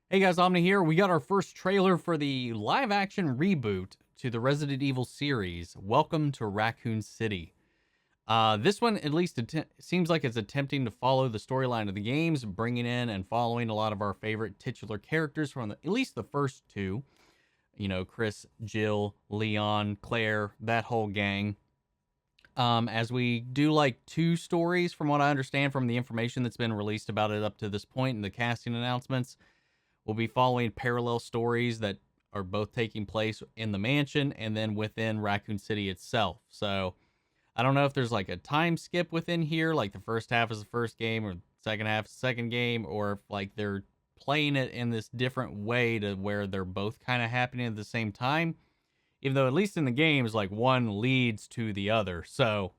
Hey guys, Omni here. We got our first trailer for the live-action reboot to the Resident Evil series. Welcome to Raccoon City. This one, at least, seems like it's attempting to follow the storyline of the games, bringing in and following a lot of our favorite titular characters from at least the first two. You know, Chris, Jill, Leon, Claire, that whole gang. As we do like two stories, from what I understand from the information that's been released about it up to this point in the casting announcements. We'll be following parallel stories that are both taking place in the mansion and then within Raccoon City itself. So I don't know if there's like a time skip within here, like the first half is the first game or second half is the second game, or if like they're playing it in this different way to where they're both kind of happening at the same time. Even though at least in the games, like one leads to the other. So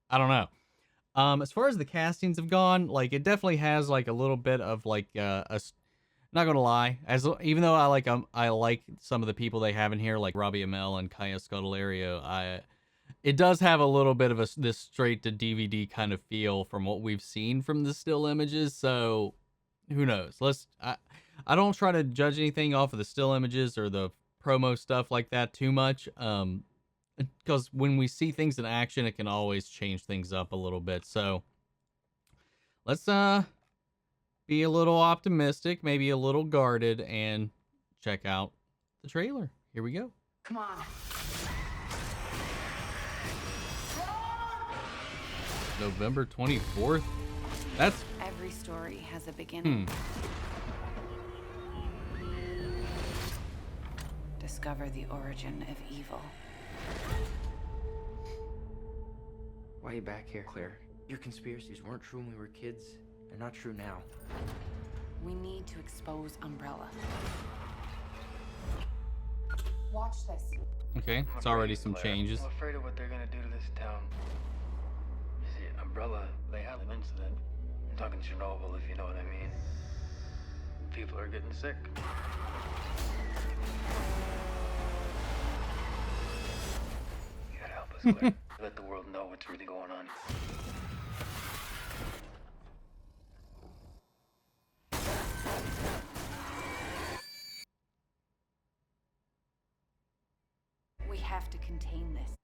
I don't know. As far as the castings have gone, like it definitely has like a little bit of like not gonna lie, even though I like some of the people they have in here, like Robbie Amell and Kaya Scodelario, it does have a little bit of this straight to DVD kind of feel from what we've seen from the still images. So who knows? I don't try to judge anything off of the still images or the promo stuff like that too much. Because when we see things in action, it can always change things up a little bit. So let's be a little optimistic, maybe a little guarded, and check out the trailer. Here we go. Come on. November 24th? That's... Every story has a beginning. Discover the origin of evil. Why are you back here, Claire? Your conspiracies weren't true when we were kids. They're not true now. We need to expose Umbrella. Watch this. Okay, it's already some changes. I'm afraid of what they're gonna do to this town. You see, Umbrella, they had an incident. I'm talking Chernobyl, if you know what I mean. People are getting sick. You gotta help us, Claire. Let the world know what's really going on. We have to contain this.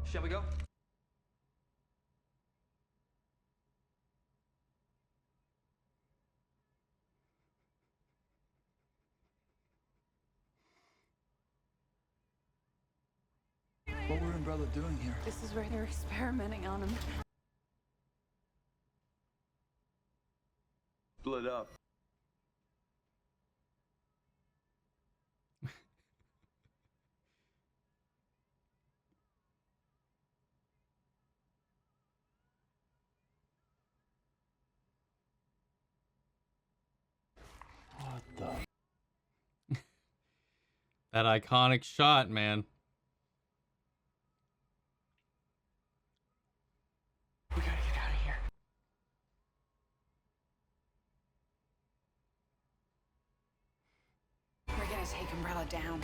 Shall we go? What were Umbrella doing here? This is where they're experimenting on him. Split up. What the? That iconic shot, man. We gotta get out of here. We're gonna take Umbrella down.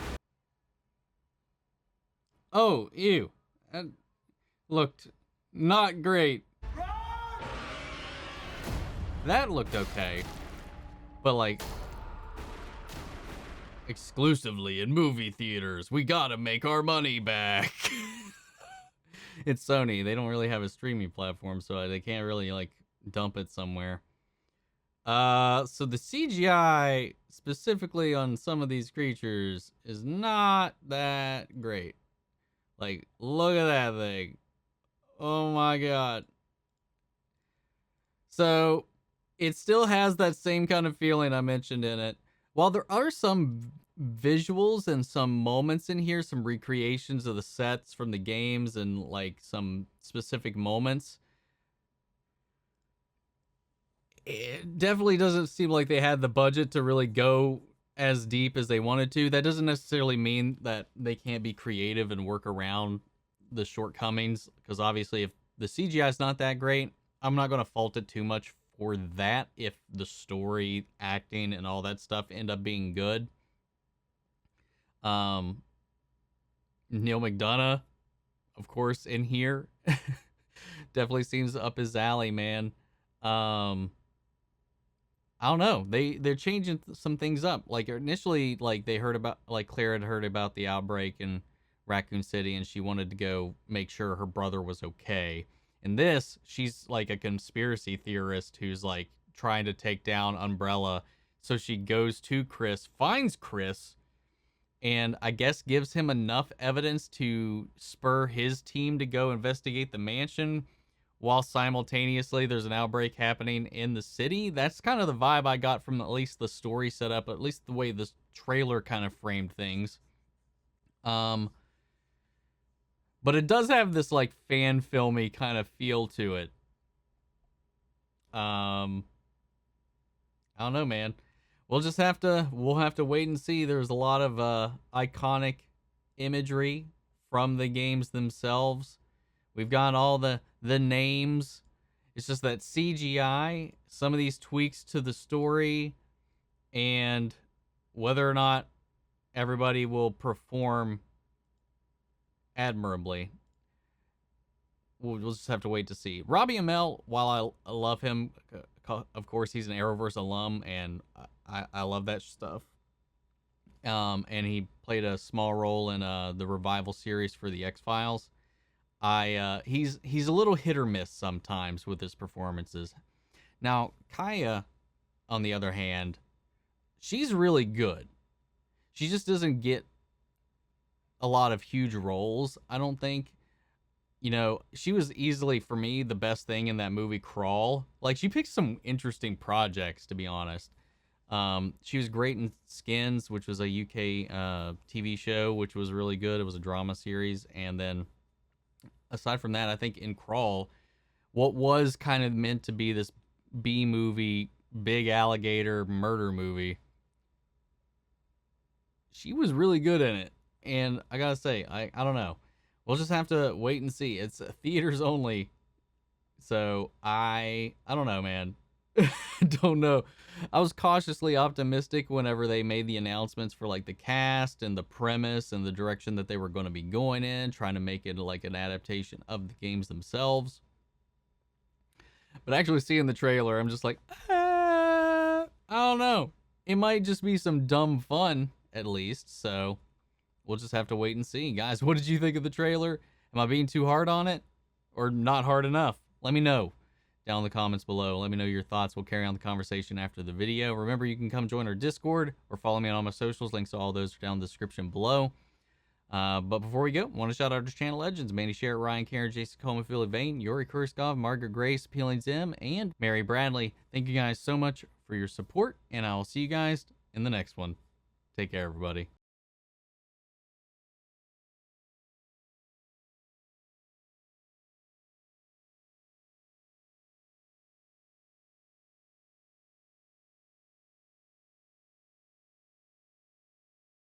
Oh, ew. That looked not great. That looked okay. But like... exclusively in movie theaters. We gotta make our money back. It's Sony. They don't really have a streaming platform, so they can't really like dump it somewhere. So the CGI specifically on some of these creatures is not that great. Like, look at that thing. Oh my god. So it still has that same kind of feeling I mentioned in it. While there are some visuals and some moments in here, some recreations of the sets from the games and like some specific moments, it definitely doesn't seem like they had the budget to really go as deep as they wanted to. That doesn't necessarily mean that they can't be creative and work around the shortcomings, because obviously if the CGI is not that great, I'm not going to fault it too much for that if the story, acting, and all that stuff end up being good. Neal McDonough, of course, in here. Definitely seems up his alley, man. I don't know. They're changing some things up. Like initially, like they heard about, like Claire had heard about the outbreak in Raccoon City, and she wanted to go make sure her brother was okay. In this, she's like a conspiracy theorist who's like trying to take down Umbrella. So she goes to Chris, finds Chris, and I guess gives him enough evidence to spur his team to go investigate the mansion, while simultaneously there's an outbreak happening in the city. That's kind of the vibe I got from at least the story setup, at least the way this trailer kind of framed things. But it does have this like fan filmy kind of feel to it. I don't know, man. We'll have to wait and see. There's a lot of iconic imagery from the games themselves. We've got all the names. It's just that CGI, some of these tweaks to the story, and whether or not everybody will perform admirably. We'll just have to wait to see. Robbie Amell, while I love him, of course, he's an Arrowverse alum, and I love that stuff. And he played a small role in the revival series for the X-Files. He's a little hit or miss sometimes with his performances. Now, Kaya, on the other hand, she's really good. She just doesn't get a lot of huge roles, I don't think. You know, she was easily, for me, the best thing in that movie, Crawl. Like, she picked some interesting projects, to be honest. She was great in Skins, which was a UK TV show, which was really good. It was a drama series. And then, aside from that, I think in Crawl, what was kind of meant to be this B-movie, big alligator murder movie, she was really good in it. And I gotta say, I don't know. We'll just have to wait and see. It's theaters only. So I don't know, man. Don't know. I was cautiously optimistic whenever they made the announcements for like the cast and the premise and the direction that they were going to be going in, trying to make it like an adaptation of the games themselves. But actually seeing the trailer, I'm just like, I don't know. It might just be some dumb fun, at least. So we'll just have to wait and see. Guys, what did you think of the trailer? Am I being too hard on it? Or not hard enough? Let me know down in the comments below. Let me know your thoughts. We'll carry on the conversation after the video. Remember, you can come join our Discord or follow me on all my socials. Links to all those are down in the description below. But before we go, I want to shout out to channel legends: Mandy Sherritt, Ryan Karen, Jason Coleman, Philly Vane, Yuri Kurskov, Margaret Grace, Peeling Zim, and Mary Bradley. Thank you guys so much for your support, and I will see you guys in the next one. Take care, everybody.